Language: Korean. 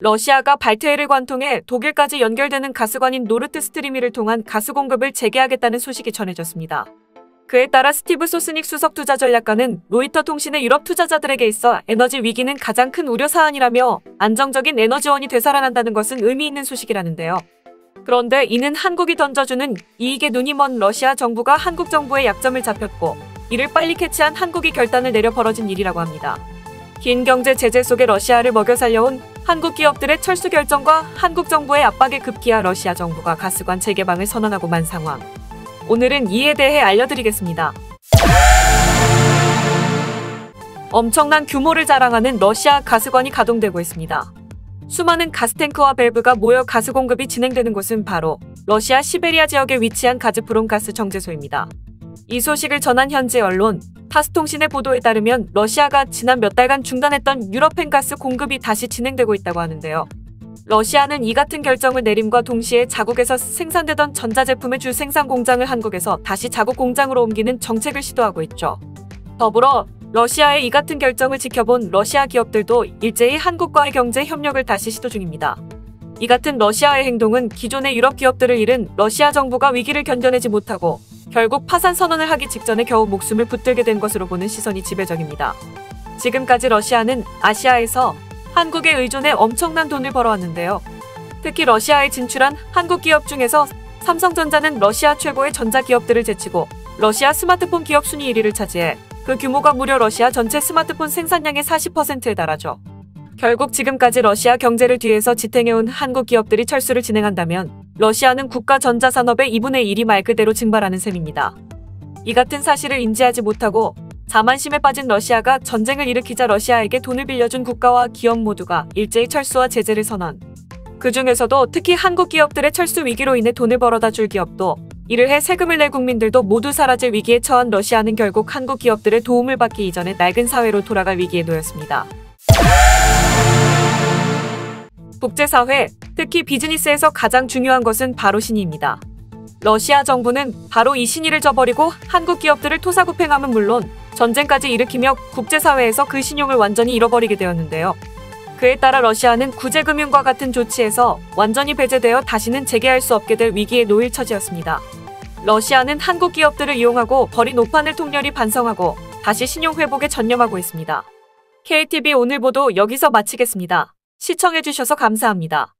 러시아가 발트해를 관통해 독일까지 연결되는 가스관인 노르트스트림을 통한 가스 공급을 재개하겠다는 소식이 전해졌습니다. 그에 따라 스티브 소스닉 수석 투자 전략가는 로이터 통신의 유럽 투자자들에게 있어 에너지 위기는 가장 큰 우려 사안이라며 안정적인 에너지원이 되살아난다는 것은 의미 있는 소식이라는데요. 그런데 이는 한국이 던져주는 이익에 눈이 먼 러시아 정부가 한국 정부의 약점을 잡혔고 이를 빨리 캐치한 한국이 결단을 내려 벌어진 일이라고 합니다. 긴 경제 제재 속에 러시아를 먹여 살려온 한국 기업들의 철수 결정과 한국 정부의 압박에 급기야 러시아 정부가 가스관 재개방을 선언하고 만 상황. 오늘은 이에 대해 알려드리겠습니다. 엄청난 규모를 자랑하는 러시아 가스관이 가동되고 있습니다. 수많은 가스탱크와 밸브가 모여 가스 공급이 진행되는 곳은 바로 러시아 시베리아 지역에 위치한 가즈프롬 가스 정제소입니다. 이 소식을 전한 현지 언론 타스통신의 보도에 따르면 러시아가 지난 몇 달간 중단했던 유럽행 가스 공급이 다시 진행되고 있다고 하는데요. 러시아는 이 같은 결정을 내림과 동시에 자국에서 생산되던 전자제품의 주 생산 공장을 한국에서 다시 자국 공장으로 옮기는 정책을 시도하고 있죠. 더불어 러시아의 이 같은 결정을 지켜본 러시아 기업들도 일제히 한국과의 경제 협력을 다시 시도 중입니다. 이 같은 러시아의 행동은 기존의 유럽 기업들을 잃은 러시아 정부가 위기를 견뎌내지 못하고 결국 파산 선언을 하기 직전에 겨우 목숨을 붙들게 된 것으로 보는 시선이 지배적입니다. 지금까지 러시아는 아시아에서 한국에 의존해 엄청난 돈을 벌어왔는데요. 특히 러시아에 진출한 한국 기업 중에서 삼성전자는 러시아 최고의 전자기업들을 제치고 러시아 스마트폰 기업 순위 1위를 차지해 그 규모가 무려 러시아 전체 스마트폰 생산량의 40%에 달하죠. 결국 지금까지 러시아 경제를 뒤에서 지탱해온 한국 기업들이 철수를 진행한다면 러시아는 국가 전자산업의 2분의 1이 말 그대로 증발하는 셈입니다. 이 같은 사실을 인지하지 못하고 자만심에 빠진 러시아가 전쟁을 일으키자 러시아에게 돈을 빌려준 국가와 기업 모두가 일제히 철수와 제재를 선언. 그 중에서도 특히 한국 기업들의 철수 위기로 인해 돈을 벌어다 줄 기업도 이를 해 세금을 낼 국민들도 모두 사라질 위기에 처한 러시아는 결국 한국 기업들의 도움을 받기 이전에 낡은 사회로 돌아갈 위기에 놓였습니다. 국제사회, 특히 비즈니스에서 가장 중요한 것은 바로 신의입니다. 러시아 정부는 바로 이 신의를 저버리고 한국 기업들을 토사구팽함은 물론 전쟁까지 일으키며 국제사회에서 그 신용을 완전히 잃어버리게 되었는데요. 그에 따라 러시아는 구제금융과 같은 조치에서 완전히 배제되어 다시는 재개할 수 없게 될 위기에 놓일 처지였습니다. 러시아는 한국 기업들을 이용하고 버린 오판을 통렬히 반성하고 다시 신용 회복에 전념하고 있습니다. KTV 오늘 보도 여기서 마치겠습니다. 시청해주셔서 감사합니다.